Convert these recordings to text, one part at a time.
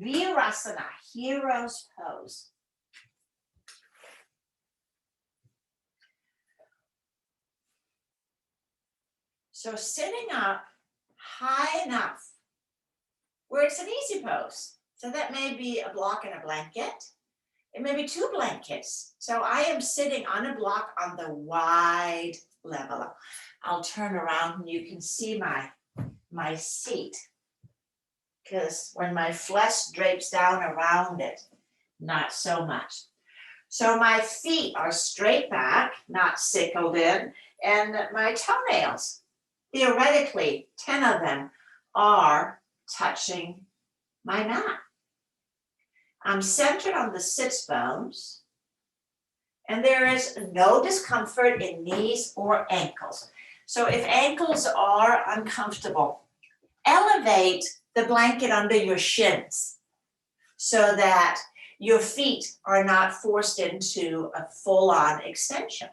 Virasana, hero's pose. So sitting up high enough where it's an easy pose. So that may be a block and a blanket. It may be two blankets. So I am sitting on a block on the wide level. I'll turn around and you can see my seat. Because when my flesh drapes down around it, not so much. So my feet are straight back, not sickled in, and my toenails, theoretically, 10 of them are touching my mat. I'm centered on the sits bones, and there is no discomfort in knees or ankles. So if ankles are uncomfortable, elevate the blanket under your shins so that your feet are not forced into a full-on extension.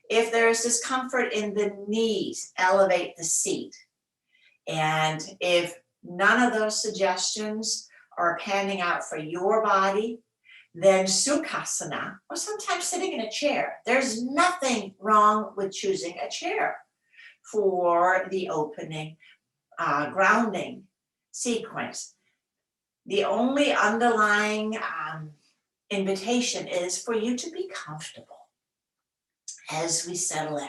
If there is discomfort in the knees, elevate the seat. And if none of those suggestions are panning out for your body, then Sukhasana, or sometimes sitting in a chair. There's nothing wrong with choosing a chair for the opening grounding sequence. The only underlying invitation is for you to be comfortable as we settle in.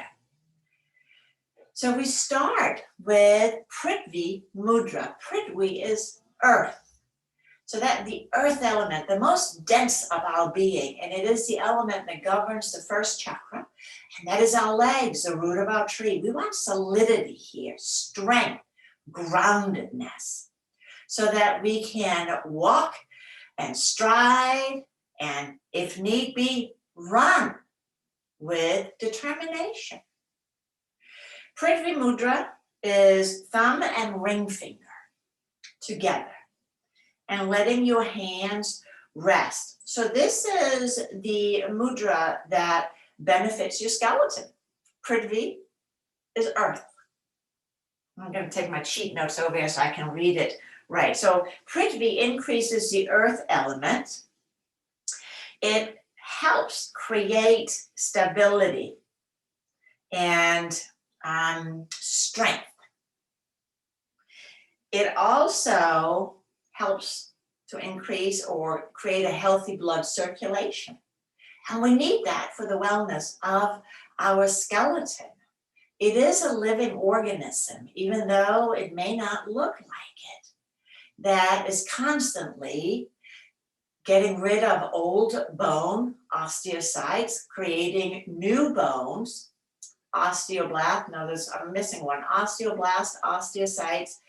So we start with Prithvi Mudra. Prithvi is earth. So that the earth element, the most dense of our being, and it is the element that governs the first chakra, and that is our legs, the root of our tree. We want solidity here, strength, groundedness, so that we can walk and stride and, if need be, run with determination. Prithvi Mudra is thumb and ring finger together and letting your hands rest. So this is the mudra that benefits your skeleton. Prithvi is earth. I'm going to take my cheat notes over here so I can read it right. So Prithvi increases the earth element. It helps create stability and strength. It also helps to increase or create a healthy blood circulation. And we need that for the wellness of our skeleton. It is a living organism, even though it may not look like it, that is constantly getting rid of old bone, osteocytes, creating new bones, osteoblast, no, I'm missing one, osteoblast, osteocytes,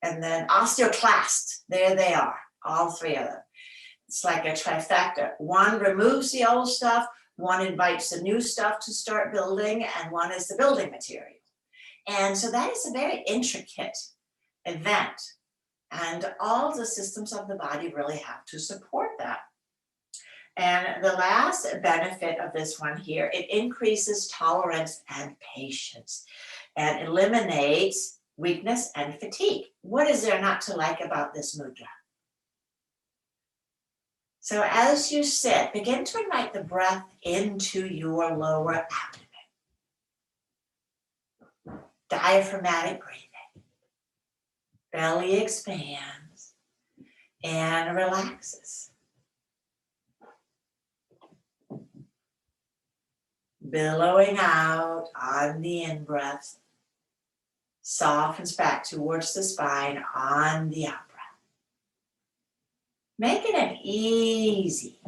and then osteoclast. There they are, all three of them. It's like a trifecta. One removes the old stuff, one invites the new stuff to start building, and one is the building material. And so that is a very intricate event. And all the systems of the body really have to support that. And the last benefit of this one here, it increases tolerance and patience and eliminates weakness and fatigue. What is there not to like about this mudra? So as you sit, begin to invite the breath into your lower abdomen. Diaphragmatic breathing. Belly expands and relaxes. Billowing out on the in-breath. Softens back towards the spine on the out-breath. Make it an easy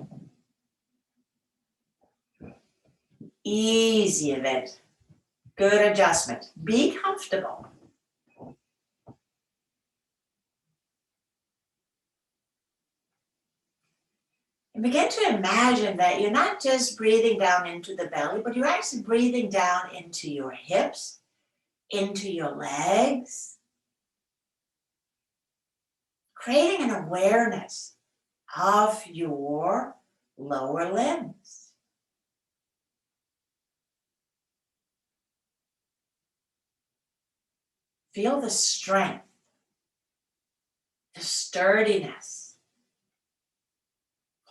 event. Good adjustment. Be comfortable. And begin to imagine that you're not just breathing down into the belly, but you're actually breathing down into your hips, into your legs, creating an awareness of your lower limbs. Feel the strength. the sturdiness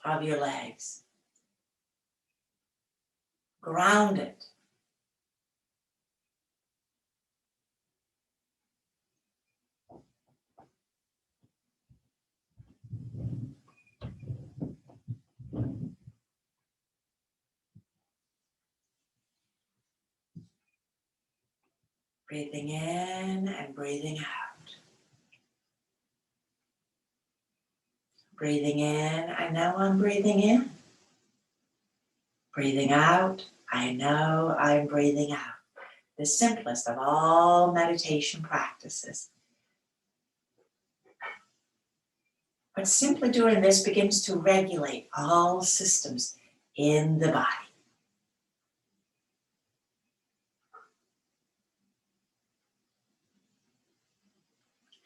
of your legs. Grounded. Breathing in and breathing out. Breathing in, I know I'm breathing in. Breathing out, I know I'm breathing out. The simplest of all meditation practices. But simply doing this begins to regulate all systems in the body.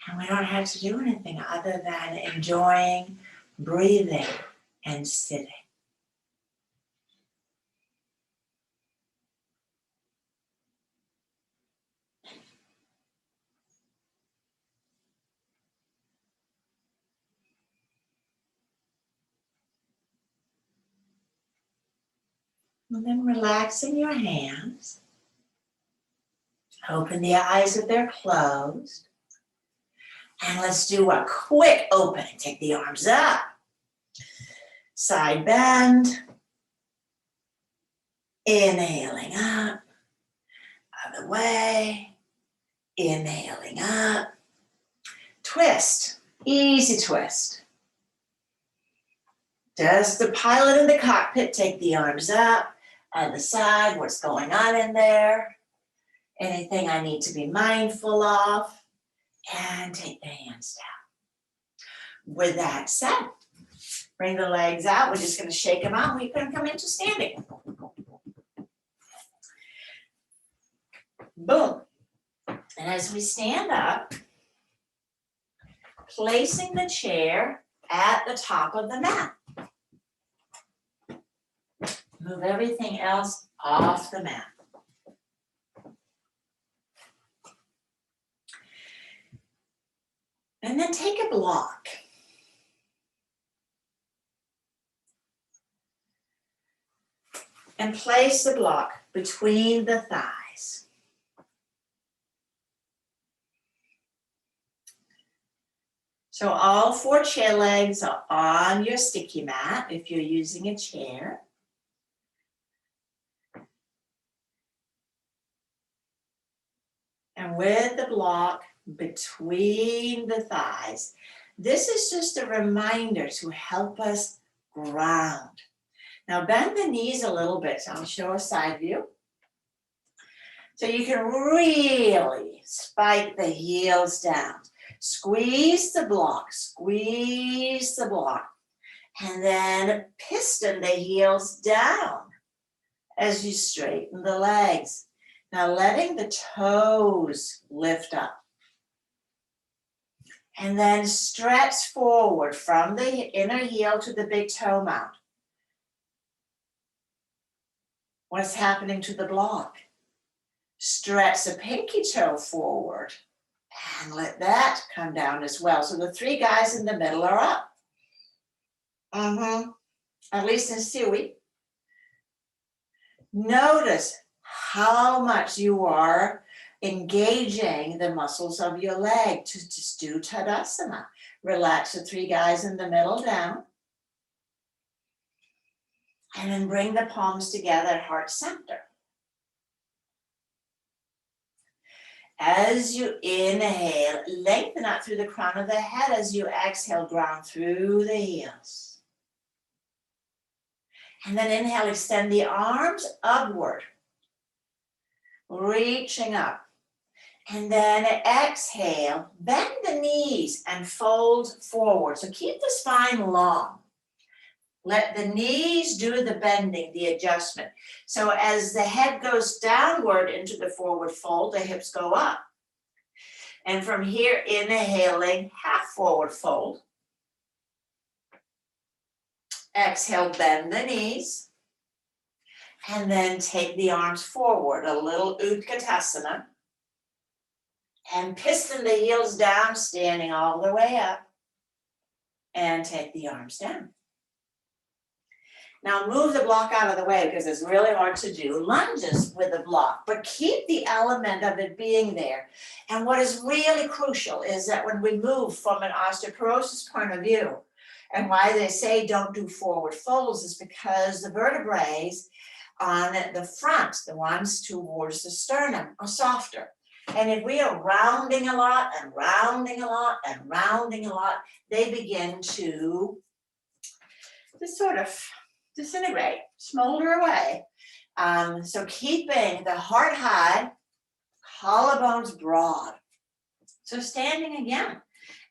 And we don't have to do anything other than enjoying breathing and sitting. And then relaxing your hands. Open the eyes if they're closed. And let's do a quick open. Take the arms up. Side bend. Inhaling up. Other way. Inhaling up. Twist. Easy twist. Just the pilot in the cockpit. Take the arms up. Other side. What's going on in there? Anything I need to be mindful of. And take the hands down. With that said, bring the legs out. We're just going to shake them out. We're going to come into standing. Boom. And as we stand up, placing the chair at the top of the mat. Move everything else off the mat. And then take a block. And place the block between the thighs. So all 4 chair legs are on your sticky mat if you're using a chair. And with the block between the thighs, this is just a reminder to help us ground. Now bend the knees a little bit. So I'll show a side view. So you can really spike the heels down. Squeeze the block, and then piston the heels down as you straighten the legs. Now letting the toes lift up. And then stretch forward from the inner heel to the big toe mount. What's happening to the block? Stretch the pinky toe forward and let that come down as well. So the 3 guys in the middle are up. At least in Suey. Notice how much you are engaging the muscles of your leg to just do Tadasana. Relax the 3 guys in the middle down. And then bring the palms together at heart center. As you inhale, lengthen out through the crown of the head. As you exhale, ground through the heels. And then inhale, extend the arms upward. Reaching up. And then exhale, bend the knees and fold forward. So keep the spine long. Let the knees do the bending, the adjustment. So as the head goes downward into the forward fold, the hips go up. And from here, inhaling, half forward fold. Exhale, bend the knees. And then take the arms forward, a little Utkatasana. And piston the heels down, standing all the way up. and take the arms down. Now move the block out of the way because it's really hard to do lunges with the block, but keep the element of it being there. And what is really crucial is that when we move from an osteoporosis point of view, and why they say don't do forward folds is because the vertebrae on the front, the ones towards the sternum, are softer. And if we are rounding a lot and rounding a lot and rounding a lot, they begin to just sort of disintegrate, smolder away. So keeping the heart high, collarbones broad. So standing again,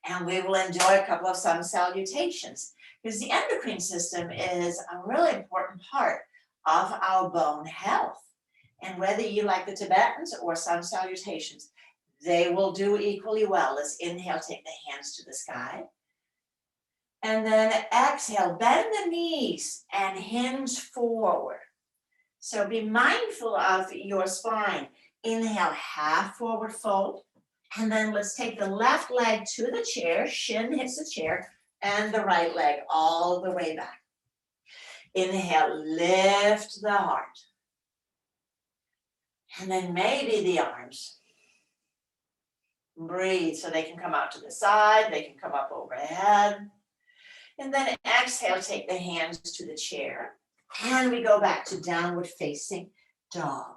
and we will enjoy a couple of sun salutations because the endocrine system is a really important part of our bone health. And whether you like the Tibetans or sun salutations, they will do equally well. Let's inhale, take the hands to the sky. And then exhale, bend the knees and hinge forward. So be mindful of your spine. Inhale, half forward fold. And then let's take the left leg to the chair, shin hits the chair, and the right leg all the way back. Inhale, lift the heart. And then maybe the arms. Breathe so they can come out to the side, they can come up overhead. And then exhale, take the hands to the chair. And we go back to downward facing dog.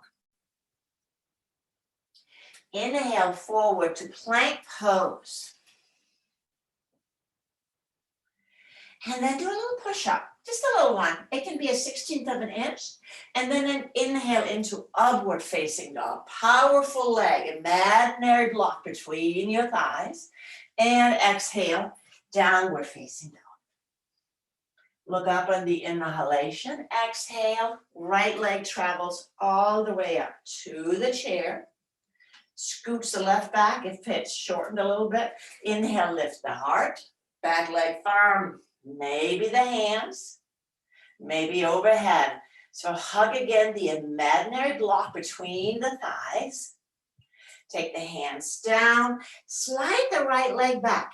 Inhale forward to plank pose. And then do a little push-up, just a little one. It can be a 1/16 of an inch. And then an inhale into upward facing dog. Powerful leg, imaginary block between your thighs. And exhale, downward facing dog. Look up on the inhalation. Exhale, right leg travels all the way up to the chair. Scoots the left back if it's shortened a little bit. Inhale, lift the heart. Back leg firm. Maybe the hands. Maybe overhead. So hug again the imaginary block between the thighs. Take the hands down. Slide the right leg back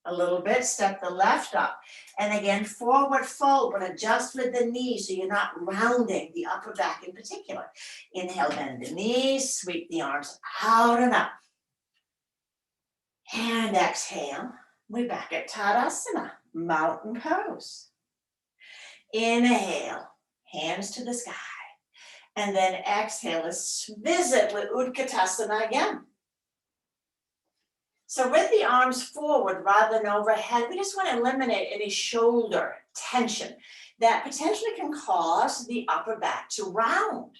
a little bit. Step the left up. And again, forward fold, but adjust with the knees so you're not rounding the upper back in particular. Inhale, bend the knees, sweep the arms out and up. And exhale, we're back at Tadasana, mountain pose. Inhale, hands to the sky. And then exhale, let's visit with Utkatasana again. So with the arms forward rather than overhead, we just want to eliminate any shoulder tension that potentially can cause the upper back to round.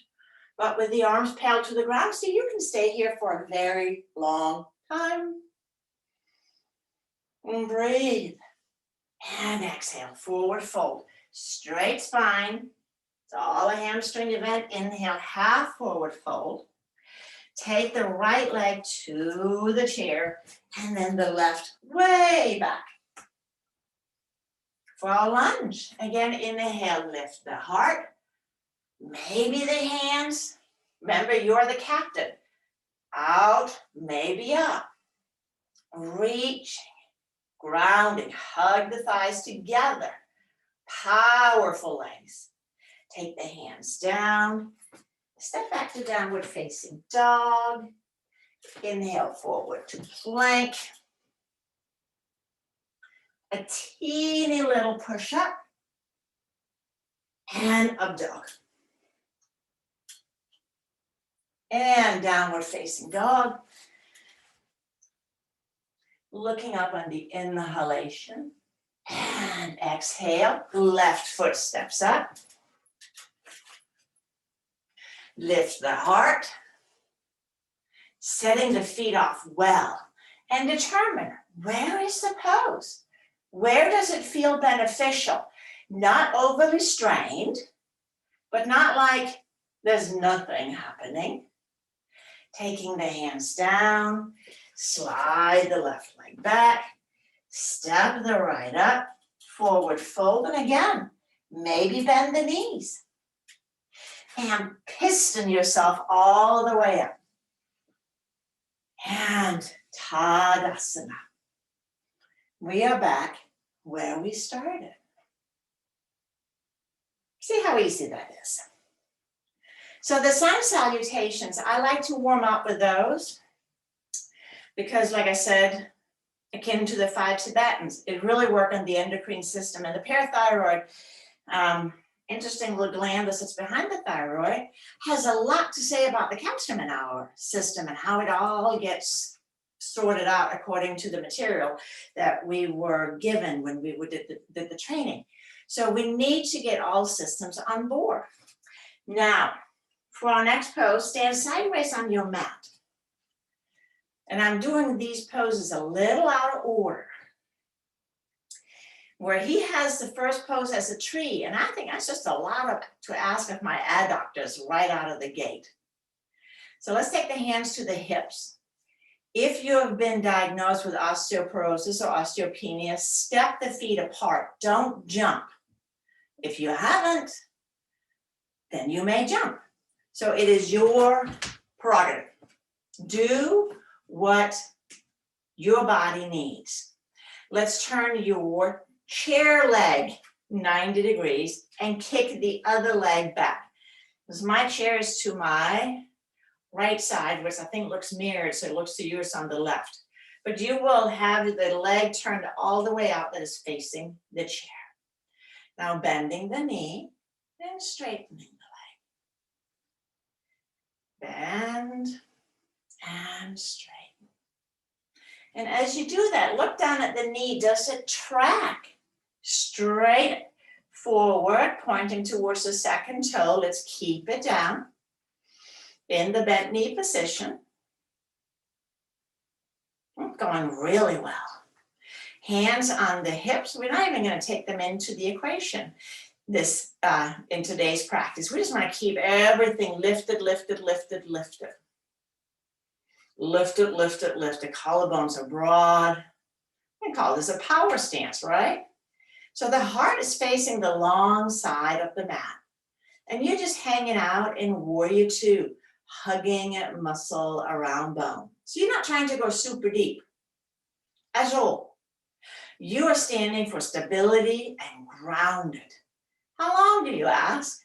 But with the arms parallel to the ground, so you can stay here for a very long time. And breathe. And exhale, forward fold. Straight spine. It's all a hamstring event. Inhale, half forward fold. Take the right leg to the chair and then the left way back. For a lunge, again, inhale, lift the heart, maybe the hands. Remember, you're the captain. Out, maybe up. Reaching, grounding, hug the thighs together. Powerful legs. Take the hands down. Step back to downward facing dog. Inhale forward to plank. A teeny little push up. And up dog. And downward facing dog. Looking up on the inhalation. And exhale. Left foot steps up. Lift the heart, setting the feet off well, and determine where is the pose? Where does it feel beneficial? Not overly strained, but not like there's nothing happening. Taking the hands down, slide the left leg back, step the right up, forward fold, and again, maybe bend the knees. And piston yourself all the way up. And Tadasana. We are back where we started. See how easy that is. So the sun salutations, I like to warm up with those because, like I said, akin to the 5 Tibetans, it really works on the endocrine system. And the parathyroid, interesting little gland that sits behind the thyroid, has a lot to say about the calcium in our system and how it all gets sorted out according to the material that we were given when we did the training. So we need to get all systems on board. Now, for our next pose, stand sideways on your mat. And I'm doing these poses a little out of order. Where he has the first pose as a tree, and I think that's just a lot to ask of my adductors right out of the gate. So let's take the hands to the hips. If you have been diagnosed with osteoporosis or osteopenia, step the feet apart, don't jump. If you haven't, then you may jump. So it is your prerogative. Do what your body needs. Let's turn your chair leg 90 degrees and kick the other leg back. Because my chair is to my right side, which I think looks mirrored, so it looks to yours on the left. But you will have the leg turned all the way out that is facing the chair. Now bending the knee and straightening the leg. Bend and straighten. And as you do that, look down at the knee. Does it track straight forward, pointing towards the second toe? Let's keep it down in the bent knee position. Going really well. Hands on the hips. We're not even going to take them into the equation in today's practice. We just want to keep everything lifted, lifted, lifted, lifted. Lifted, lifted, lifted. Collarbones are broad. We call this a power stance, right? So the heart is facing the long side of the mat. And you're just hanging out in Warrior Two, hugging muscle around bone. So you're not trying to go super deep at all. You are standing for stability and grounded. How long do you ask?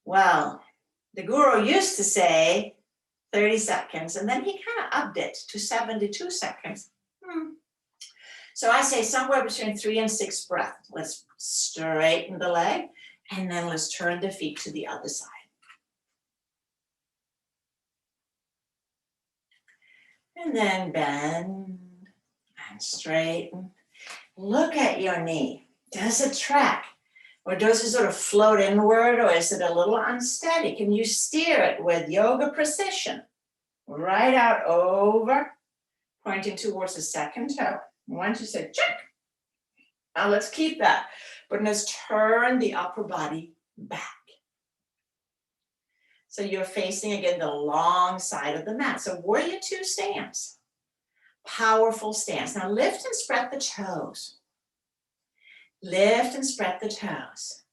Well, the guru used to say 30 seconds, and then he kind of upped it to 72 seconds. So I say somewhere between 3 and 6 breaths. Let's straighten the leg, and then let's turn the feet to the other side. And then bend and straighten. Look at your knee. Does it track? Or does it sort of float inward, or is it a little unsteady? Can you steer it with yoga precision? Right out over, pointing towards the second toe. Once you say, check. Now let's keep that. But let's turn the upper body back. So you're facing, again, the long side of the mat. So Warrior Two stance. Powerful stance. Now lift and spread the toes. Lift and spread the toes.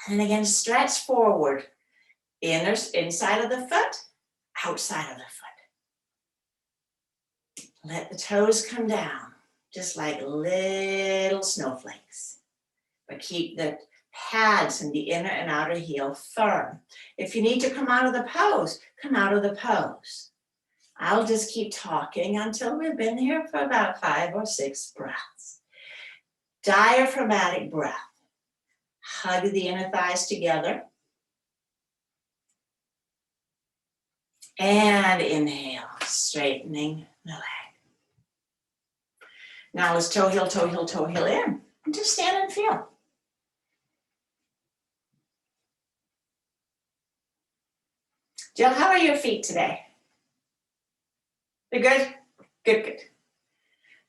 And then again, stretch forward. Inside of the foot, outside of the foot. Let the toes come down, just like little snowflakes. But keep the pads in the inner and outer heel firm. If you need to come out of the pose, come out of the pose. I'll just keep talking until we've been here for about 5 or 6 breaths. Diaphragmatic breath. Hug the inner thighs together. And inhale, straightening the leg. Now let's toe heel in. And just stand and feel. Jill, how are your feet today? They're good?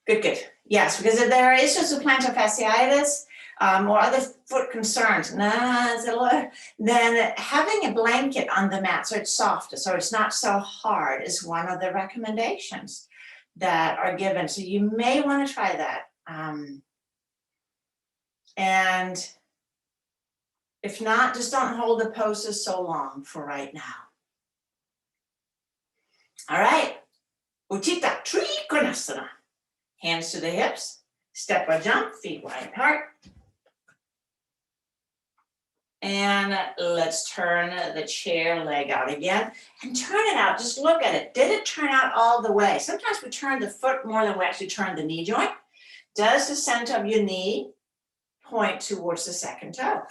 Good. Yes, because if there are issues with plantar fasciitis or other foot concerns, then having a blanket on the mat so it's softer, so it's not so hard, is one of the recommendations that are given. So you may want to try that. And if not, just don't hold the poses so long for right now. All right, Utthita Trikonasana. Hands to the hips, Step or jump, feet wide apart. And let's turn the chair leg out again and turn it out. Just look at it. Did it turn out all the way? Sometimes we turn the foot more than we actually turn the knee joint. Does the center of your knee point towards the second toe?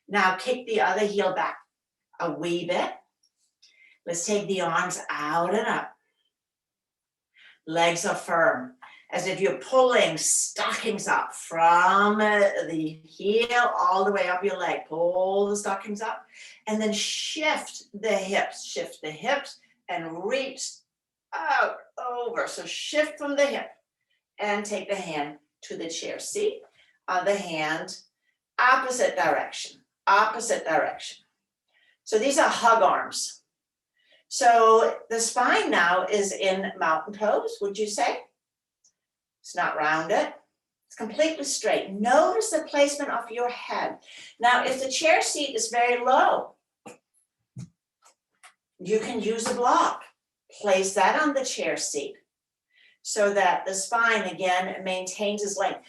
Now kick the other heel back a wee bit. Let's take the arms out and up. Legs are firm, as if you're pulling stockings up from the heel all the way up your leg. Pull the stockings up and then shift the hips and reach out over. So shift from the hip and take the hand to the chair. See, the hand, opposite direction. So these are hug arms. So the spine now is in mountain pose, would you say? It's not rounded. It's completely straight. Notice the placement of your head. Now, if the chair seat is very low, you can use a block. Place that on the chair seat so that the spine, again, maintains its length.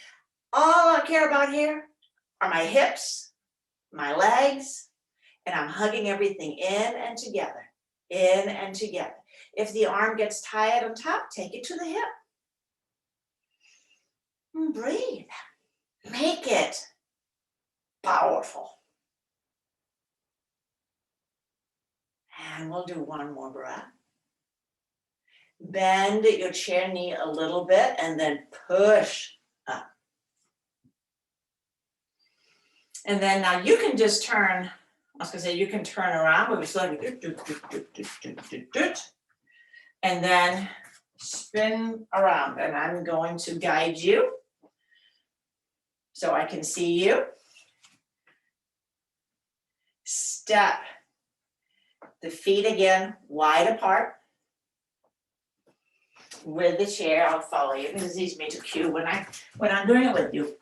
All I care about here are my hips, my legs, and I'm hugging everything in and together. In and together. If the arm gets tired on top, take it to the hip. And breathe. Make it powerful. And we'll do one more breath. Bend your chair knee a little bit and then push up. And then now you can just turn. I was gonna say you can turn around, but we still have to and then spin around. And I'm going to guide you so I can see you. Step the feet again wide apart with the chair. I'll follow you because it's easy for me to cue when I'm doing it with you.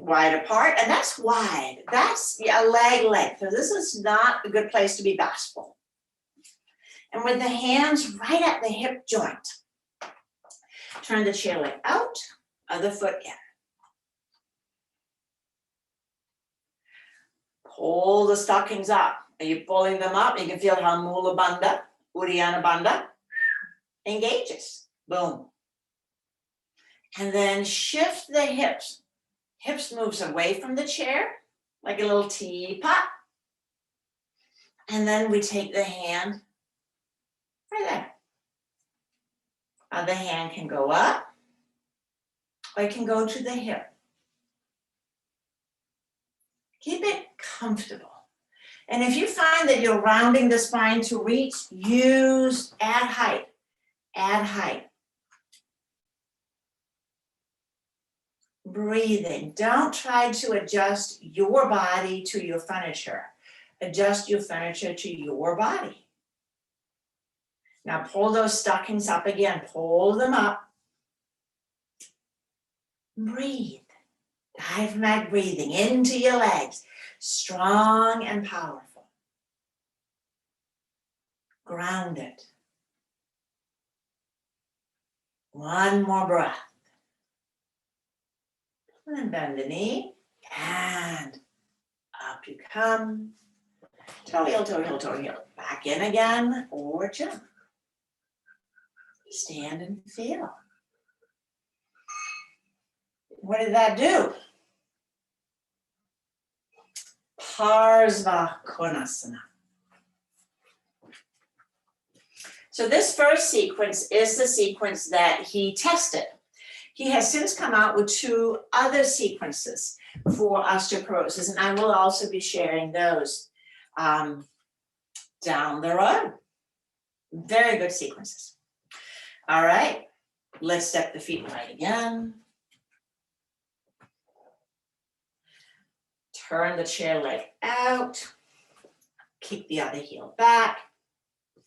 Wide apart, and that's wide. That's a leg length. So this is not a good place to be bashful. And with the hands right at the hip joint, turn the chair leg out, other foot in. Pull the stockings up. Are you pulling them up? You can feel how Mula Bandha, Uddiyana Bandha engages. Boom. And then shift the hips. Hips moves away from the chair, like a little teapot. And then we take the hand right there. Other hand can go up, or it can go to the hip. Keep it comfortable. And if you find that you're rounding the spine to reach, add height, add height. Breathing. Don't try to adjust your body to your furniture. Adjust your furniture to your body. Now pull those stockings up again. Pull them up. Breathe. Diaphragmatic breathing into your legs. Strong and powerful. Grounded. One more breath. And then bend the knee, and up you come. Toe heel, toe heel, toe heel. Back in again, or jump. Stand and feel. What did that do? Parsva Konasana. So this first sequence is the sequence that he tested. He has since come out with 2 other sequences for osteoporosis, and I will also be sharing those down the road. Very good sequences. All right, let's step the feet right again. Turn the chair leg out. Keep the other heel back.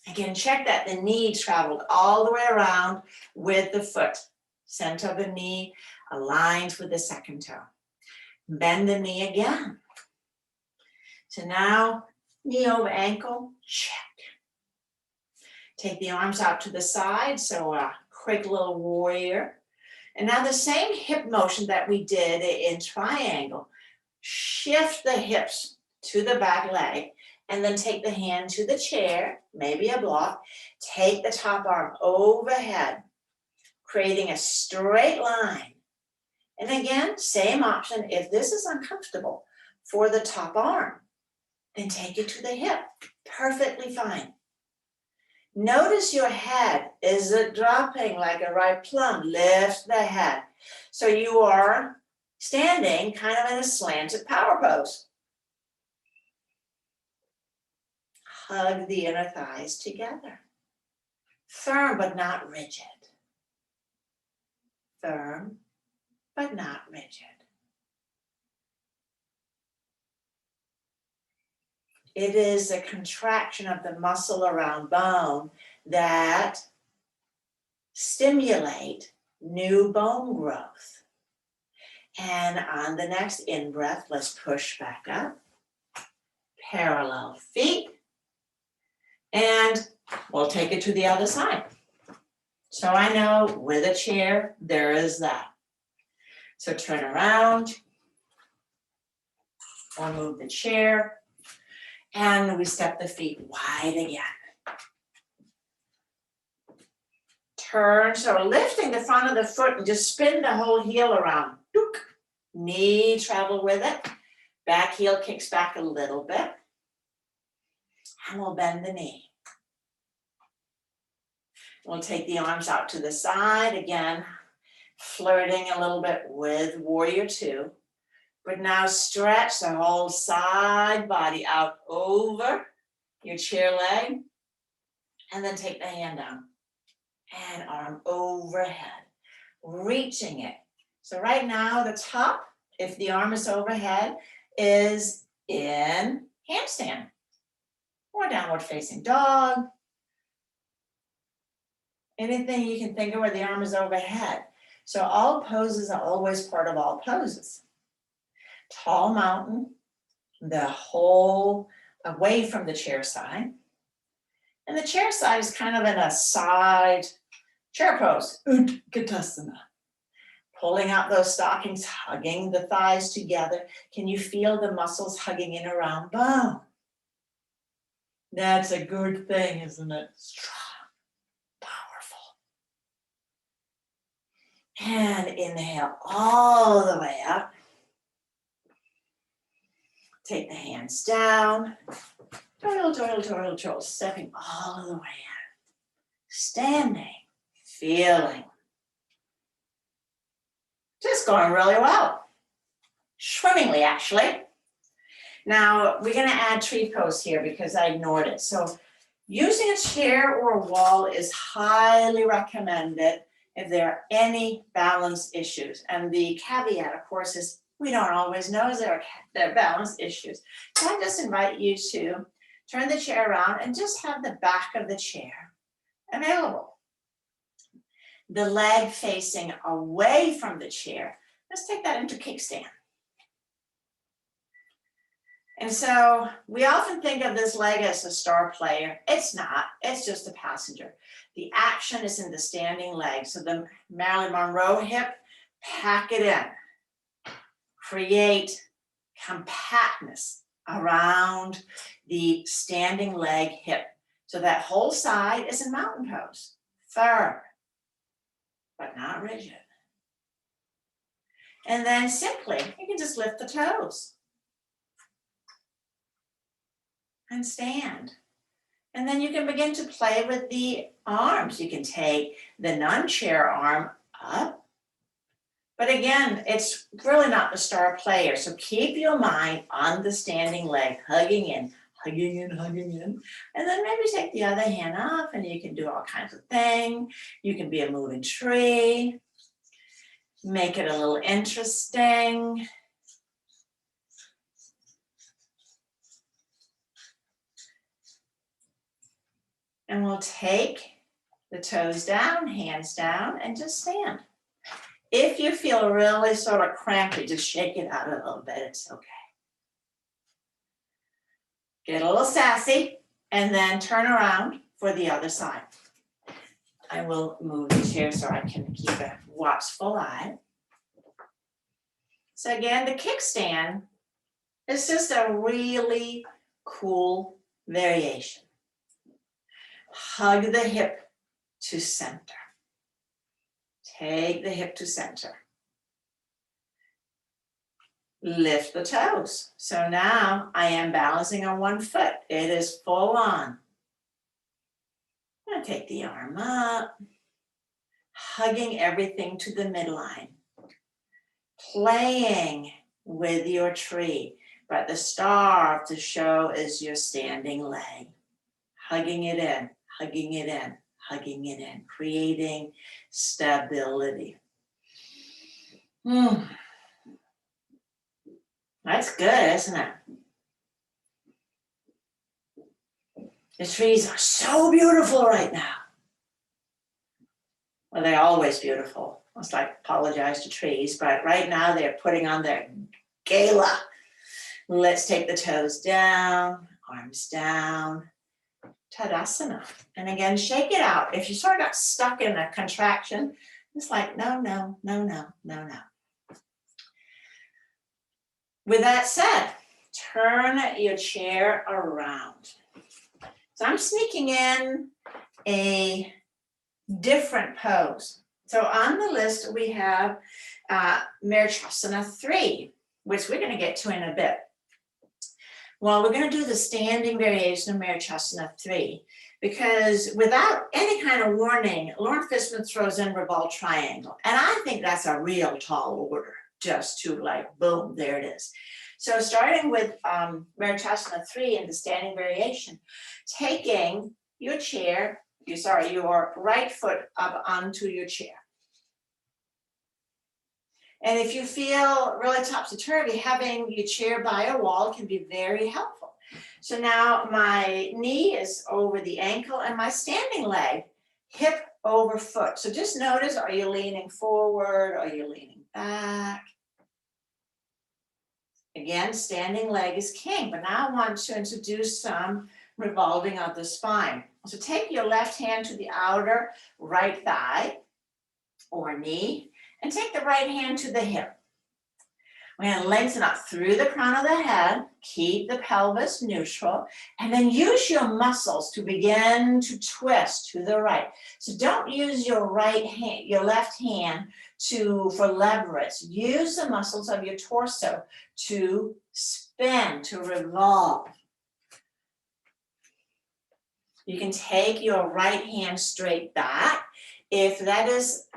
Again, check that the knee traveled all the way around with the foot. Center of the knee aligns with the second toe. Bend the knee again. So now, knee over ankle, check. Take the arms out to the side, so a quick little warrior. And now the same hip motion that we did in triangle, shift the hips to the back leg, and then take the hand to the chair, maybe a block, take the top arm overhead, creating a straight line. And again, same option, if this is uncomfortable for the top arm, then take it to the hip, perfectly fine. Notice your head, is it dropping like a ripe plum? Lift the head. So you are standing kind of in a slanted power pose. Hug the inner thighs together. Firm but not rigid. Firm but not rigid. It is a contraction of the muscle around bone that stimulate new bone growth. And on the next in-breath, let's push back up. Parallel feet. And we'll take it to the other side. So I know with a chair, there is that. So turn around, or move the chair, and we step the feet wide again. Turn, so lifting the front of the foot and just spin the whole heel around. Dook. Knee travel with it. Back heel kicks back a little bit. And we'll bend the knee. We'll take the arms out to the side, again, flirting a little bit with Warrior Two. But now stretch the whole side body out over your chair leg. And then take the hand down. And arm overhead, reaching it. So right now, the top, if the arm is overhead, is in handstand or downward facing dog. Anything you can think of where the arm is overhead. So all poses are always part of all poses. Tall mountain, the whole away from the chair side. And the chair side is kind of in a side chair pose, Utkatasana. Pulling out those stockings, hugging the thighs together. Can you feel the muscles hugging in around bone? That's a good thing, isn't it? Strong, powerful. And inhale all the way up. Take the hands down. Twirl, twirl, twirl, twirl, stepping all the way in. Standing, feeling. Just going really well. Swimmingly, actually. Now, we're going to add tree pose here because I ignored it. So, using a chair or a wall is highly recommended if there are any balance issues. And the caveat, of course, is we don't always know there are balance issues. So, I just invite you to turn the chair around and just have the back of the chair available. The leg facing away from the chair. Let's take that into kickstand. And so we often think of this leg as a star player. It's not, it's just a passenger. The action is in the standing leg. So the Marilyn Monroe hip, pack it in. Create compactness around the standing leg hip. So that whole side is in mountain pose. Firm, but not rigid. And then simply, you can just lift the toes. And stand. And then you can begin to play with the arms. You can take the non-chair arm up. But again, it's really not the star player. So keep your mind on the standing leg, hugging in, hugging in, hugging in. And then maybe take the other hand off and you can do all kinds of things. You can be a moving tree. Make it a little interesting. And we'll take the toes down, hands down, and just stand. If you feel really sort of crampy, just shake it out a little bit, it's okay. Get a little sassy, and then turn around for the other side. I will move the chair so I can keep a watchful eye. So again, the kickstand is just a really cool variation. Hug the hip to center. Take the hip to center. Lift the toes. So now I am balancing on one foot. It is full on. I'm going to take the arm up, hugging everything to the midline. Playing with your tree, but the star of the show is your standing leg. Hugging it in, hugging it in, hugging it in, creating stability. That's good, isn't it? The trees are so beautiful right now. Well, they're always beautiful. Must like apologize to trees, but right now they're putting on their gala. Let's take the toes down, arms down, Tadasana. And again, shake it out. If you sort of got stuck in a contraction, it's like, no, no, no, no, no, no. With that said, turn your chair around. So I'm sneaking in a different pose. So on the list, we have Marichyasana 3, which we're going to get to in a bit. Well, we're going to do the standing variation of Marichyasana 3 because without any kind of warning, Lauren Fishman throws in revolved triangle. And I think that's a real tall order, just to like, boom, there it is. So starting with Marichyasana 3 in the standing variation, taking your chair, your right foot up onto your chair. And if you feel really topsy-turvy, having your chair by a wall can be very helpful. So now my knee is over the ankle and my standing leg, hip over foot. So just notice, are you leaning forward? Are you leaning back? Again, standing leg is king, but now I want to introduce some revolving of the spine. So take your left hand to the outer right thigh or knee, and take the right hand to the hip. We're going to lengthen up through the crown of the head, keep the pelvis neutral, and then use your muscles to begin to twist to the right. So don't use your left hand for leverage. Use the muscles of your torso to spin, to revolve. You can take your right hand straight back if that is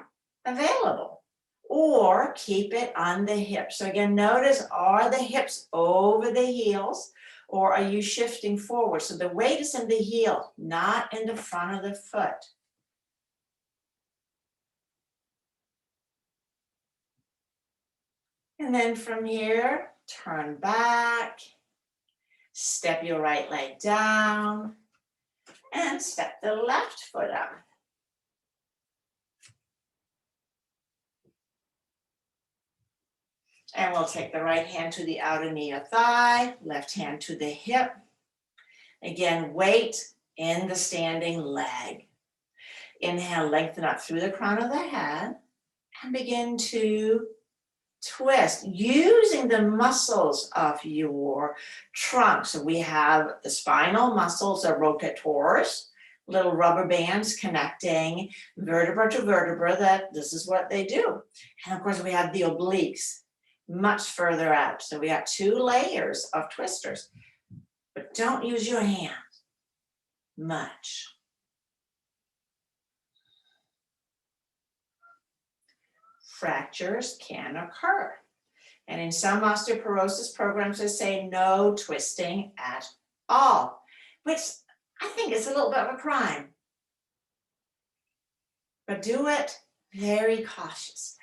available, or keep it on the hip. So again, notice, are the hips over the heels, or are you shifting forward? So the weight is in the heel, not in the front of the foot. And then from here, turn back, step your right leg down, and step the left foot up. And we'll take the right hand to the outer knee or thigh, left hand to the hip. Again, weight in the standing leg. Inhale, lengthen up through the crown of the head and begin to twist using the muscles of your trunk. So we have the spinal muscles or rotatories, little rubber bands connecting vertebra to vertebra. This is what they do. And of course, we have the obliques much further out. So we got 2 layers of twisters, but don't use your hand much. Fractures can occur. And in some osteoporosis programs, they say no twisting at all, which I think is a little bit of a crime. But do it very cautiously.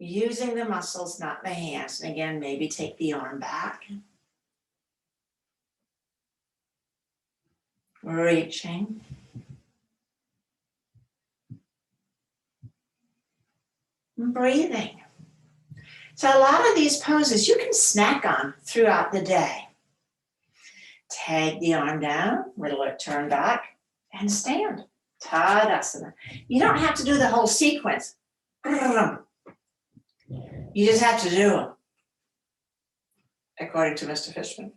Using the muscles, not the hands. And again, maybe take the arm back. Reaching. Breathing. So a lot of these poses you can snack on throughout the day. Take the arm down, turn back, and stand. Tadasana. You don't have to do the whole sequence. You just have to do them, according to Mr. Fishman.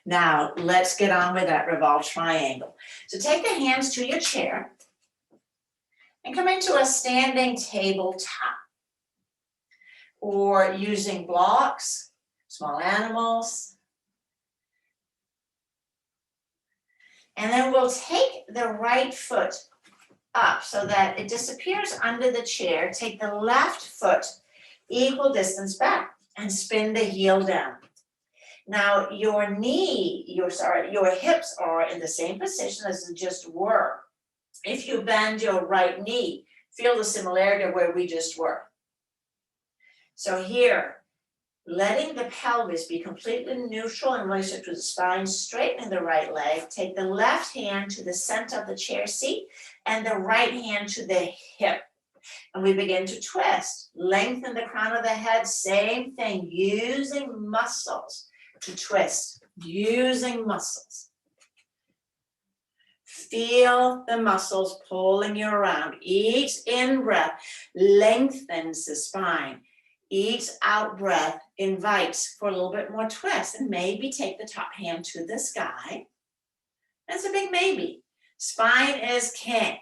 Now, let's get on with that revolved triangle. So take the hands to your chair and come into a standing tabletop, or using blocks, small animals. And then we'll take the right foot up so that it disappears under the chair. Take the left foot equal distance back and spin the heel down. Now your hips are in the same position as they just were. If you bend your right knee, feel the similarity of where we just were. So here, letting the pelvis be completely neutral in relation to the spine, straightening the right leg, take the left hand to the center of the chair seat and the right hand to the hip. And we begin to twist. Lengthen the crown of the head, same thing, using muscles to twist, using muscles. Feel the muscles pulling you around. Each in-breath lengthens the spine. Each out-breath invites for a little bit more twist, and maybe take the top hand to the sky. That's a big maybe. Spine is king.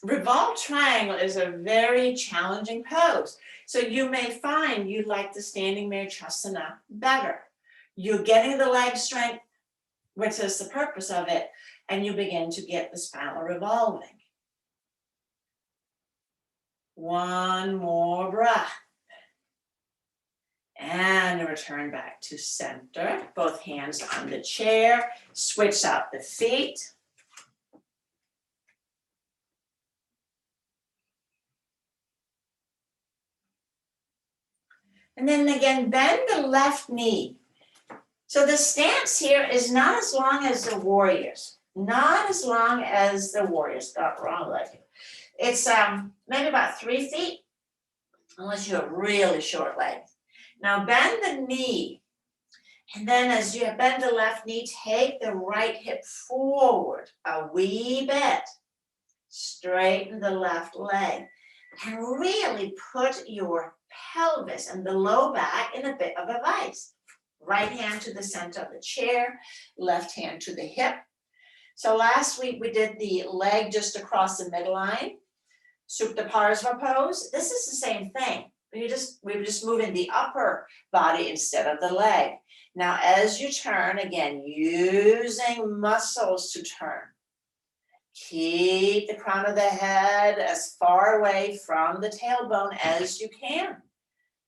Revolved triangle is a very challenging pose. So you may find you like the standing Marichyasana better. You're getting the leg strength, which is the purpose of it, and you begin to get the spinal revolving. One more breath. And return back to center. Both hands on the chair. Switch out the feet. And then again, bend the left knee. So the stance here is not as long as the warriors. Not as long as the warriors. Got wrong leg. It's maybe about 3 feet, unless you have really short legs. Now bend the knee. And then as you bend the left knee, take the right hip forward a wee bit. Straighten the left leg. And really put your pelvis and the low back in a bit of a vice. Right hand to the center of the chair, left hand to the hip. So last week we did the leg just across the midline, Supta Parshva pose. This is the same thing. We're just moving the upper body instead of the leg. Now as you turn, again, using muscles to turn. Keep the crown of the head as far away from the tailbone as you can.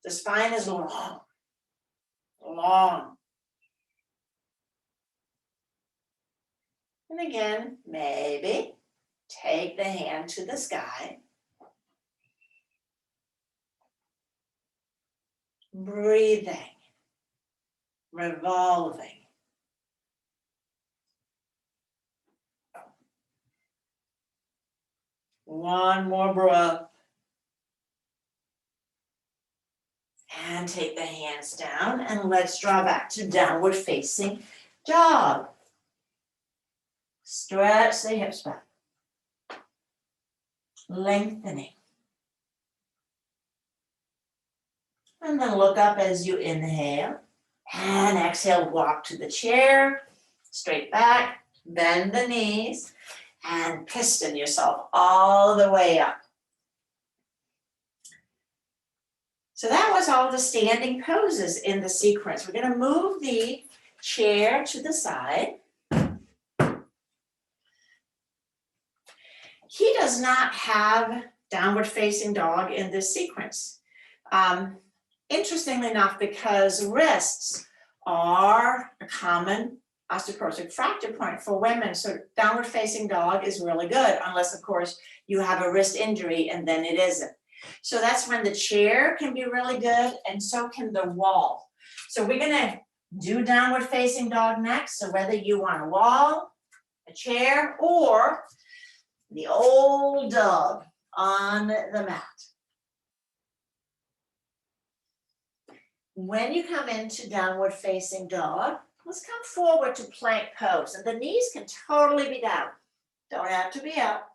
The spine is long, long. And again, maybe take the hand to the sky. Breathing, revolving. One more breath. And take the hands down and let's draw back to downward facing dog. Stretch the hips back. Lengthening. And then look up as you inhale. And exhale, walk to the chair. Straight back, bend the knees. And piston yourself all the way up. So that was all the standing poses in the sequence. We're going to move the chair to the side. He does not have downward facing dog in this sequence. Interestingly enough, because wrists are a common osteoporotic fracture point for women, so downward facing dog is really good, unless of course you have a wrist injury and then it isn't. So that's when the chair can be really good, and so can the wall. So we're gonna do downward facing dog next. So whether you want a wall, a chair, or the old dog on the mat. When you come into downward facing dog, Let's come forward to plank pose, and the knees can totally be down. Don't have to be up.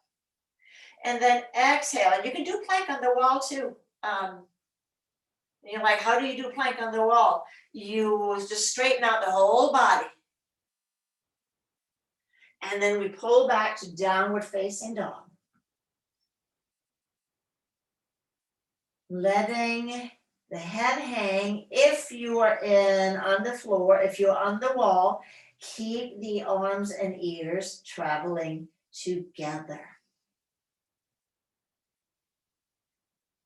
And then exhale, and you can do plank on the wall too. You're like, how do you do plank on the wall? You just straighten out the whole body. And then we pull back to downward facing dog. Letting the head hang. If you are on the floor, if you're on the wall, keep the arms and ears traveling together.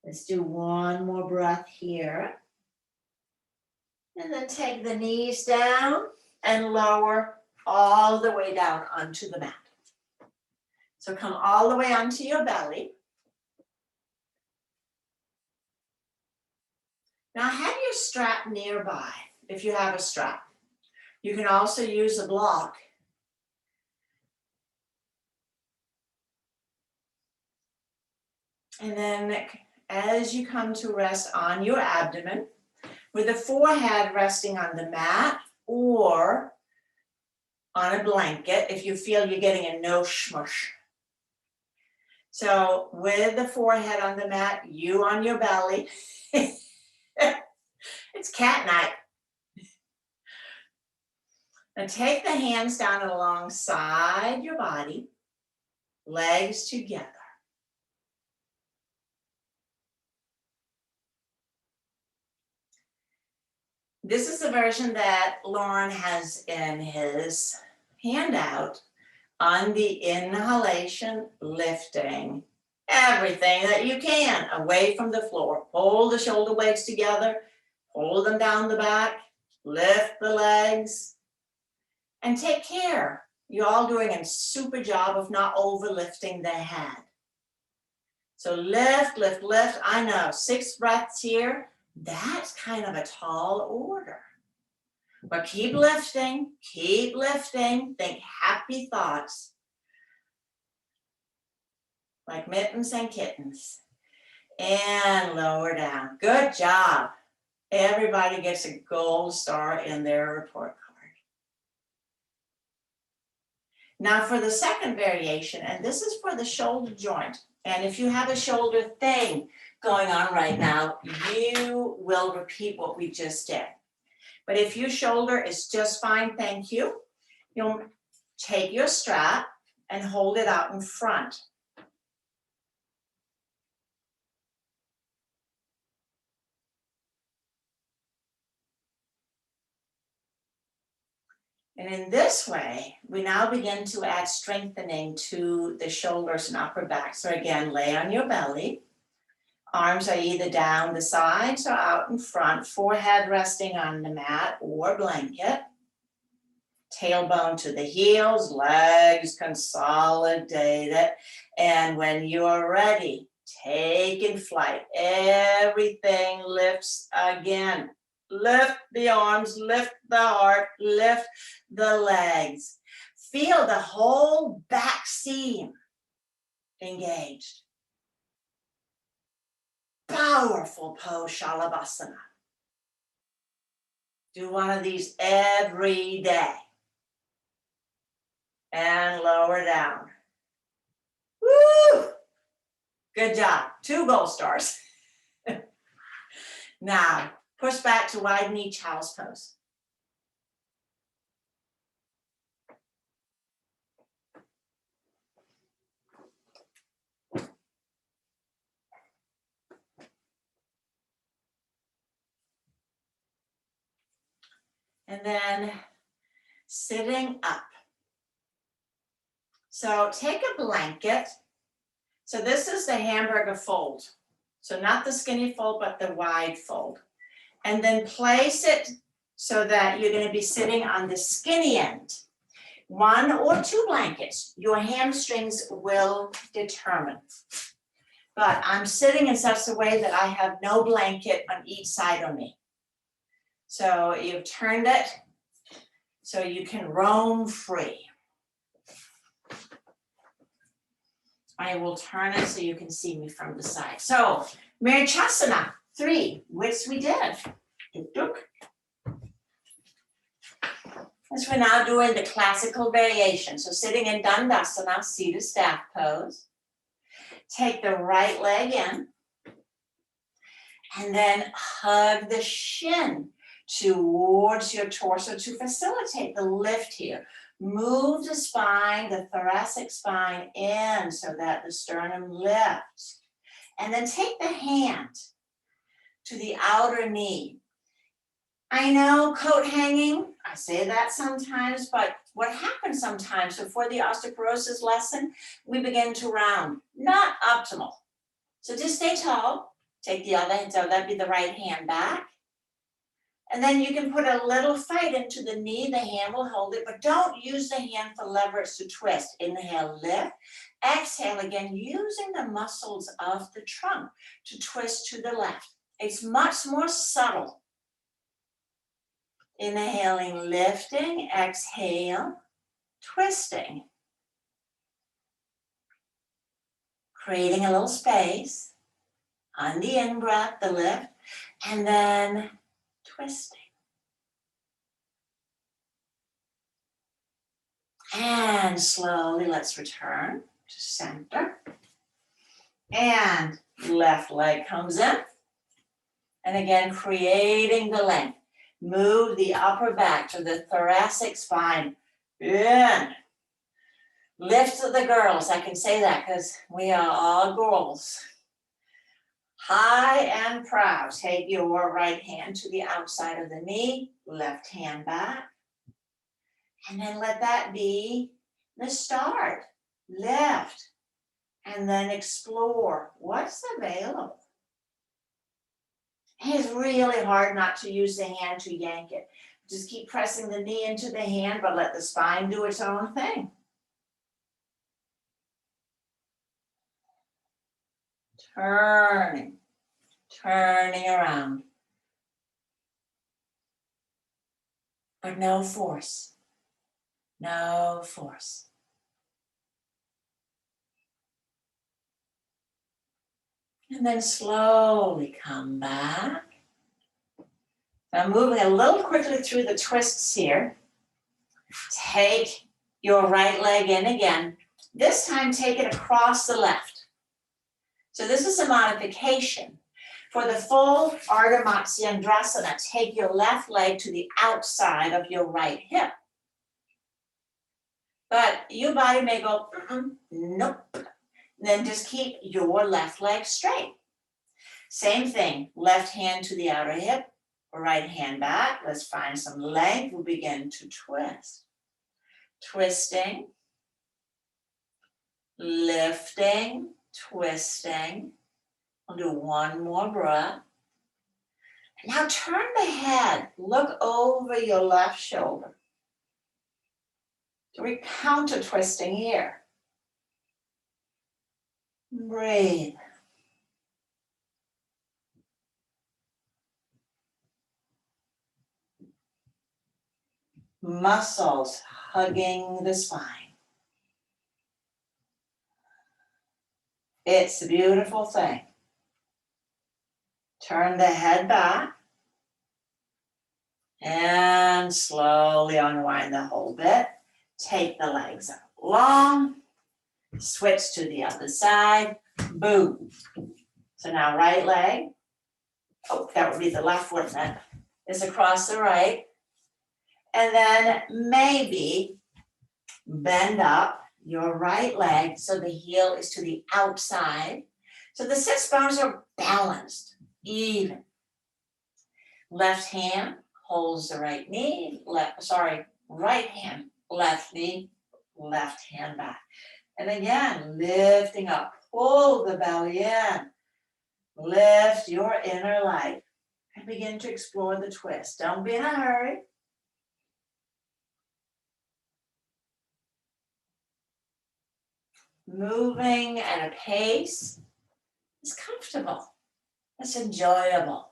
Let's do one more breath here. And then take the knees down and lower all the way down onto the mat. So come all the way onto your belly. Now have your strap nearby, if you have a strap. You can also use a block. And then as you come to rest on your abdomen, with the forehead resting on the mat or on a blanket, if you feel you're getting a no smush. So with the forehead on the mat, you on your belly. It's cat night. And take the hands down alongside your body, legs together. This is the version that Lauren has in his handout on the inhalation, lifting everything that you can away from the floor. Pull the shoulder blades together, pull them down the back, lift the legs, and take care. You're all doing a super job of not overlifting the head. So lift, lift, lift. I know, 6 breaths here. That's kind of a tall order. But keep lifting, think happy thoughts. Like mittens and kittens. And lower down. Good job. Everybody gets a gold star in their report card. Now for the second variation, and this is for the shoulder joint. And if you have a shoulder thing going on right now, you will repeat what we just did. But if your shoulder is just fine, thank you, you'll take your strap and hold it out in front. And in this way, we now begin to add strengthening to the shoulders and upper back. So again, lay on your belly. Arms are either down the sides or out in front, forehead resting on the mat or blanket. Tailbone to the heels, legs consolidated. And when you're ready, taking flight. Everything lifts again. Lift the arms, lift the heart, lift the legs. Feel the whole back seam engaged. Powerful pose, Shalabhasana. Do one of these every day. And lower down. Woo! Good job. 2 gold stars. Now, push back to wide knee child's pose. And then sitting up. So take a blanket. So this is the hamburger fold. So not the skinny fold, but the wide fold. And then place it so that you're going to be sitting on the skinny end. 1 or 2 blankets, your hamstrings will determine. But I'm sitting in such a way that I have no blanket on each side of me. So you've turned it so you can roam free. I will turn it so you can see me from the side. So Marichyasana 3, which we did. As we're now doing the classical variation. So sitting in Dandasana, seated staff pose. Take the right leg in. And then hug the shin towards your torso to facilitate the lift here. Move the spine, the thoracic spine in so that the sternum lifts. And then take the hand to the outer knee. I know coat hanging, I say that sometimes, but what happens sometimes before the osteoporosis lesson, we begin to round, not optimal. So just stay tall, take the other hand, so that'd be the right hand back. And then you can put a little fight into the knee, the hand will hold it, but don't use the hand for leverage to twist. Inhale, lift. Exhale again, using the muscles of the trunk to twist to the left. It's much more subtle. Inhaling, lifting, exhale, twisting. Creating a little space on the in-breath, the lift, and then twisting. And slowly let's return to center. And left leg comes in. And again, creating the length. Move the upper back to the thoracic spine. In. Lift the girls. I can say that because we are all girls. High and proud. Take your right hand to the outside of the knee. Left hand back. And then let that be the start. Lift. And then explore what's available. It's really hard not to use the hand to yank it. Just keep pressing the knee into the hand, but let the spine do its own thing. Turning around. But no force. No force. And then slowly come back. So I'm moving a little quickly through the twists here. Take your right leg in again. This time take it across the left. So this is a modification. For the full Ardha Matsyendrasana, take your left leg to the outside of your right hip. But your body may go, nope. Then just keep your left leg straight. Same thing, left hand to the outer hip, right hand back. Let's find some length. We'll begin to twist. Twisting, lifting, twisting. We'll do one more breath. Now turn the head, look over your left shoulder. So we counter twisting here. Breathe. Muscles hugging the spine. It's a beautiful thing. Turn the head back. And slowly unwind the whole bit. Take the legs up long. Switch to the other side. Boom. So now right leg. Oh, that would be the left one then. Is across the right. And then maybe bend up your right leg so the heel is to the outside. So the sits bones are balanced, even. Left hand holds the right knee, right hand, left knee, left hand back. And again, lifting up, pull the belly in, lift your inner life, and begin to explore the twist. Don't be in a hurry. Moving at a pace is comfortable. It's enjoyable.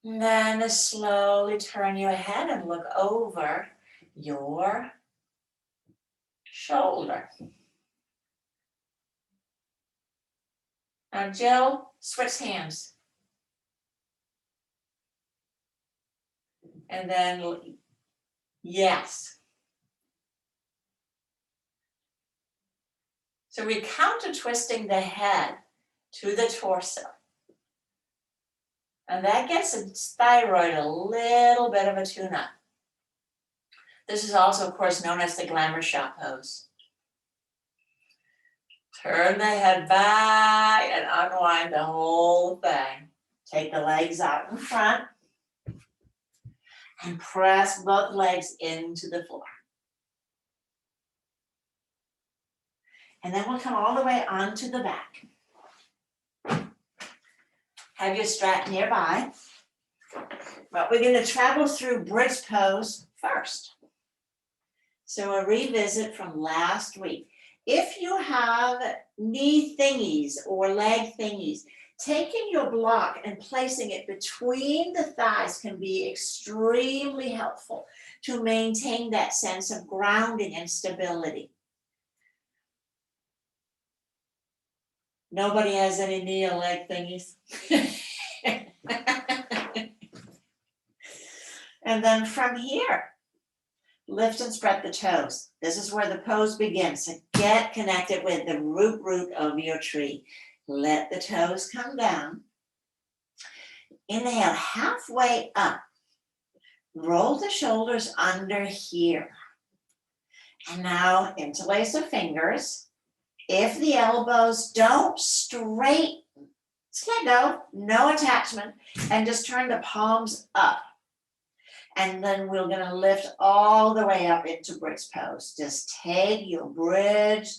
And then slowly turn your head and look over your shoulder. Now, Jill, switch hands. And then, yes. So we counter twisting the head to the torso. And that gets the thyroid a little bit of a tune-up. This is also, of course, known as the glamour shot pose. Turn the head back and unwind the whole thing. Take the legs out in front and press both legs into the floor. And then we'll come all the way onto the back. Have your strap nearby. But we're going to travel through bridge pose first. So a revisit from last week. If you have knee thingies or leg thingies, taking your block and placing it between the thighs can be extremely helpful to maintain that sense of grounding and stability. Nobody has any knee or leg thingies. And then from here, lift and spread the toes. This is where the pose begins. So get connected with the root of your tree. Let the toes come down. Inhale halfway up. Roll the shoulders under here. And now interlace the fingers. If the elbows don't straighten, just let go, no attachment, and just turn the palms up. And then we're going to lift all the way up into bridge pose. Just take your bridge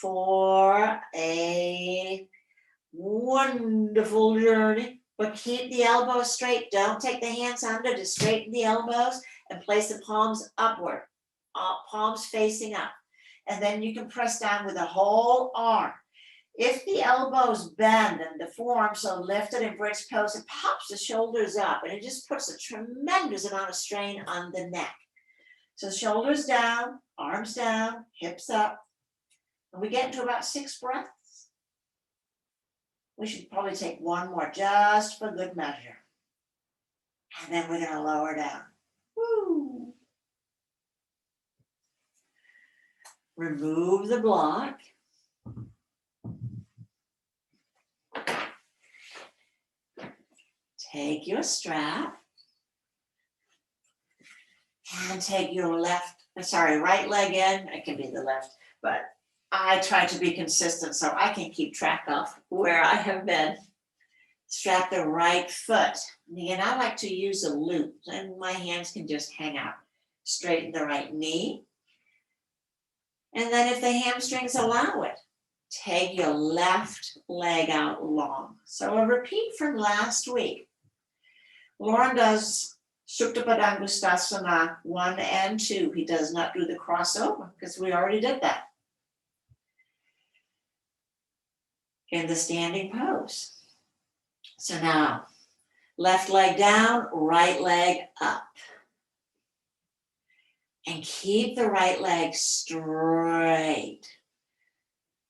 for a wonderful journey, but keep the elbows straight. Don't take the hands under, just straighten the elbows and place the palms upward, palms facing up. And then you can press down with the whole arm. If the elbows bend and the forearms are lifted in bridge pose, it pops the shoulders up and it just puts a tremendous amount of strain on the neck. So shoulders down, arms down, hips up. And we get into about 6 breaths. We should probably take one more just for good measure. And then we're going to lower down. Woo. Remove the block. Take your strap and take your right leg in. It can be the left, but I try to be consistent so I can keep track of where I have been. Strap the right foot. And again, I like to use a loop, and my hands can just hang out. Straighten the right knee. And then if the hamstrings allow it, take your left leg out long. So a repeat from last week. Lauren does Supta Padangusthasana 1 and 2. He does not do the crossover because we already did that. In the standing pose. So now, left leg down, right leg up. And keep the right leg straight.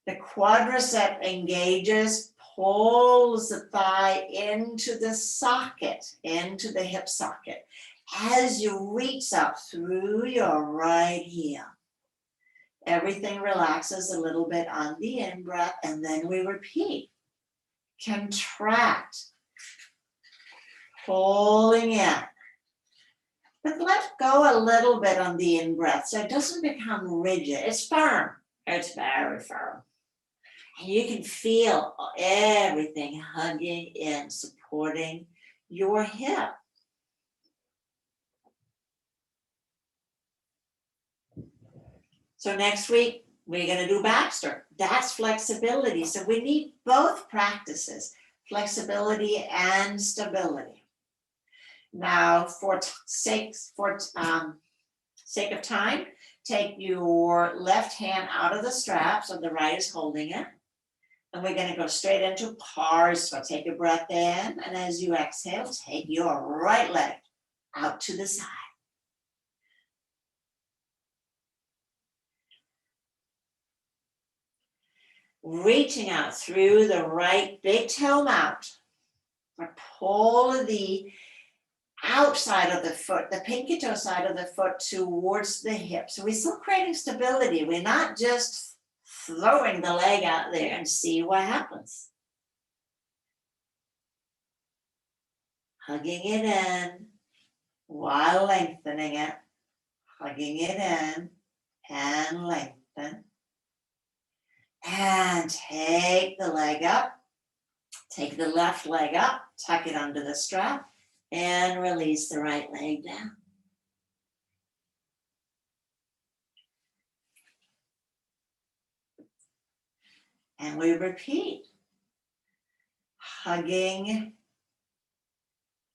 The quadricep engages, pulls the thigh into the socket, into the hip socket, as you reach up through your right heel. Everything relaxes a little bit on the in-breath, and then we repeat. Contract, pulling in. But let go a little bit on the in-breath so it doesn't become rigid. It's firm. It's very firm. And you can feel everything hugging in, supporting your hip. So next week, we're going to do Baxter. That's flexibility. So we need both practices, flexibility and stability. Now, for sake of time, take your left hand out of the strap so the right is holding it. And we're going to go straight into Parsva. Take a breath in, and as you exhale, take your right leg out to the side. Reaching out through the right big toe mount. Pull the outside of the foot, the pinky toe side of the foot towards the hip. So we're still creating stability. We're not just throwing the leg out there and see what happens. Hugging it in while lengthening it, hugging it in and lengthen. And take the leg up, take the left leg up, tuck it under the strap, and release the right leg down. And we repeat, hugging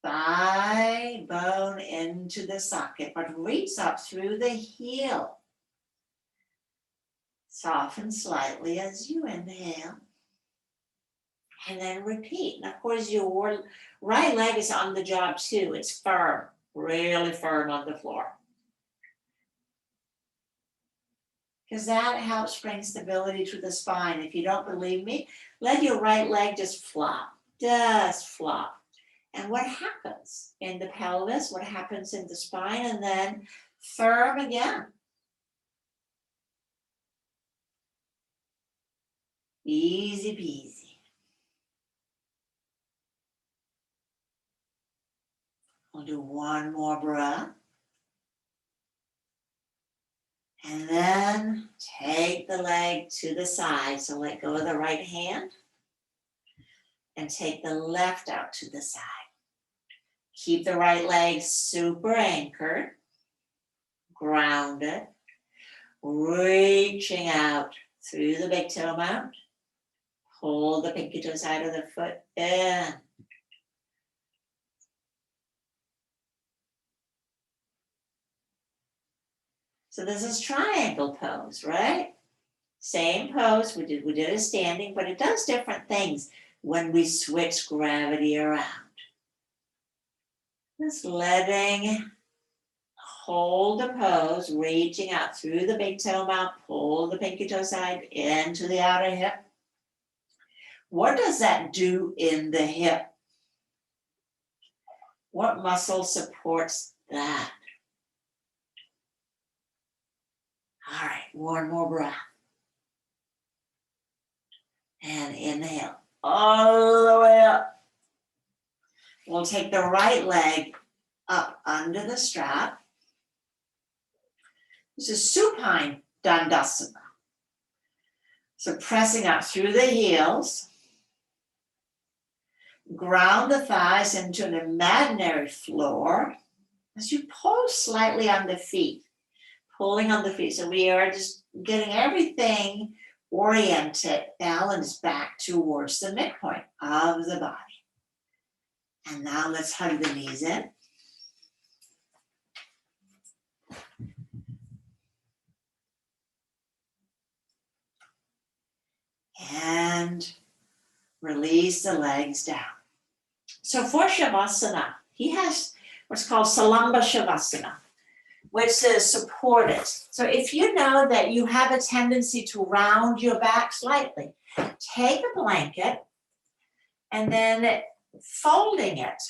thigh bone into the socket, but reach up through the heel. Soften slightly as you inhale. And then repeat. And of course, your right leg is on the job too. It's firm, really firm on the floor. Because that helps bring stability to the spine. If you don't believe me, let your right leg just flop. And what happens in the pelvis, what happens in the spine, and then firm again. Easy peasy. We'll do one more breath. And then take the leg to the side. So let go of the right hand and take the left out to the side. Keep the right leg super anchored, grounded, reaching out through the big toe mount. Hold the pinky toe side of the foot in. So this is triangle pose, right? Same pose, we did a standing, but it does different things when we switch gravity around. Just letting, hold the pose, reaching out through the big toe mount, pull the pinky toe side into the outer hip. What does that do in the hip? What muscle supports that? All right, one more breath. And inhale all the way up. We'll take the right leg up under the strap. This is supine dandasana. So pressing up through the heels. Ground the thighs into an imaginary floor as you pull slightly on the feet. Pulling on the feet. So we are just getting everything oriented, balanced back towards the midpoint of the body. And now let's hug the knees in. And release the legs down. So for Shavasana, he has what's called Salamba Shavasana, which is supported. So if you know that you have a tendency to round your back slightly, take a blanket and then folding it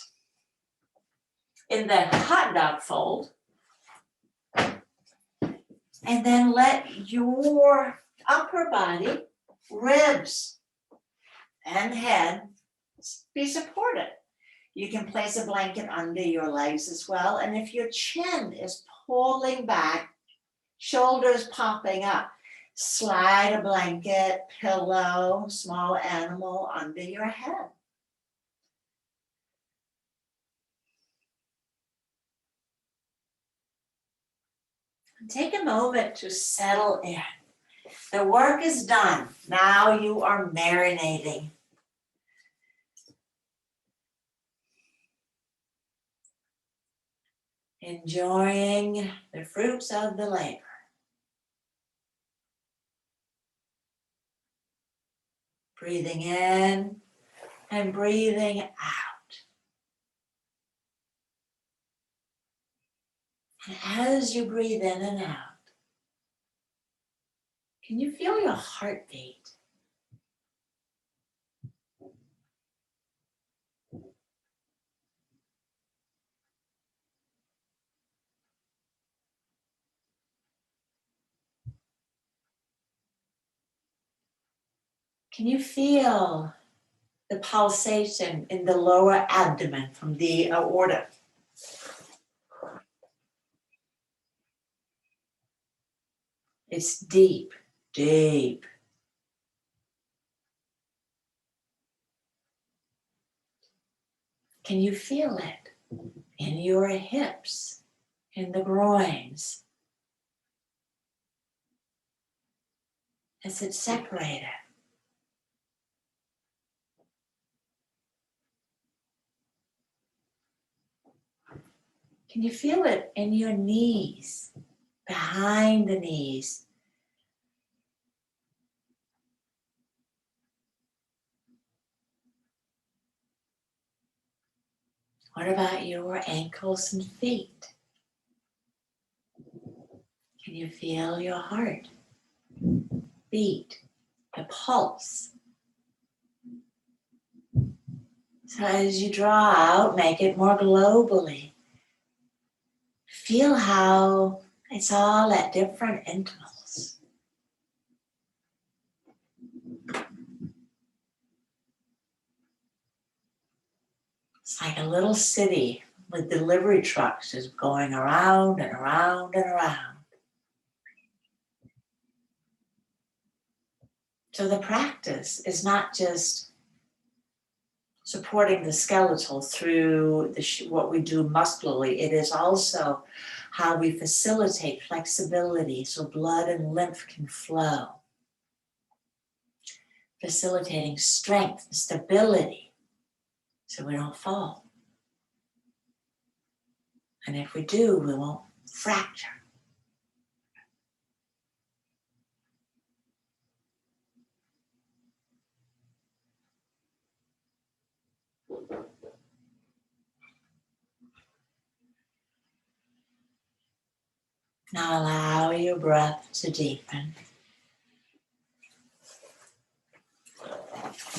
in the hot dog fold, and then let your upper body, ribs and head be supported. You can place a blanket under your legs as well. And if your chin is pulling back, shoulders popping up, slide a blanket, pillow, small animal under your head. Take a moment to settle in. The work is done. Now you are marinating. Enjoying the fruits of the labor. Breathing in and breathing out. And as you breathe in and out, can you feel your heartbeat? Can you feel the pulsation in the lower abdomen from the aorta? It's deep, deep. Can you feel it in your hips, in the groins? Is it separated? Can you feel it in your knees, behind the knees? What about your ankles and feet? Can you feel your heart beat, the pulse? So as you draw out, make it more globally. Feel how it's all at different intervals. It's like a little city with delivery trucks just going around and around and around. So the practice is not just supporting the skeletal through what we do muscularly. It is also how we facilitate flexibility so blood and lymph can flow. Facilitating strength and stability so we don't fall. And if we do, we won't fracture. Now allow your breath to deepen.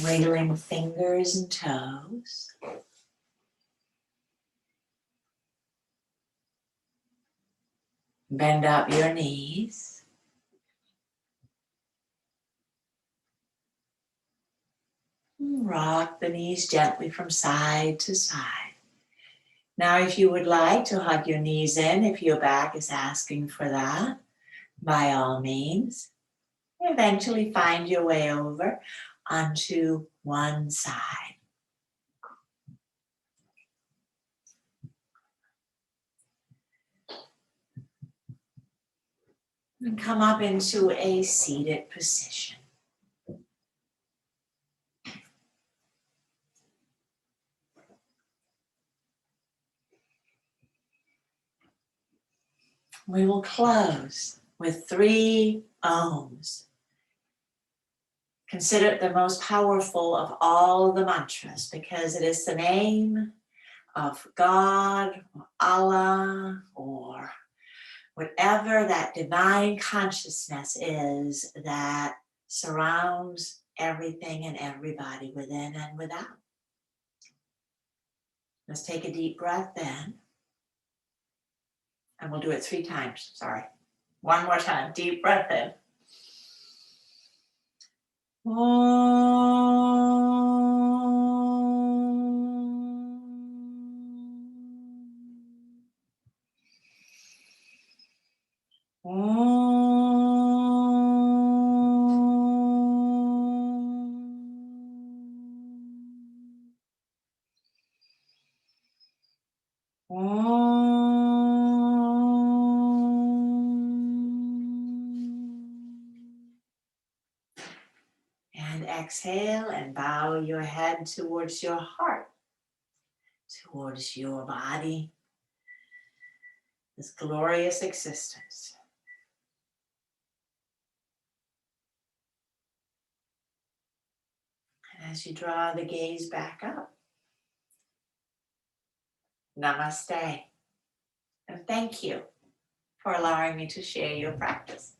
Wiggling fingers and toes. Bend up your knees. Rock the knees gently from side to side. Now, if you would like to hug your knees in, if your back is asking for that, by all means, eventually find your way over onto one side. And come up into a seated position. We will close with 3 Ohms. Consider it the most powerful of all the mantras because it is the name of God, or Allah, or whatever that divine consciousness is that surrounds everything and everybody within and without. Let's take a deep breath in. And we'll do it 3 times, sorry. One more time, deep breath in. And exhale and bow your head towards your heart, towards your body, this glorious existence. And as you draw the gaze back up, namaste. And thank you for allowing me to share your practice.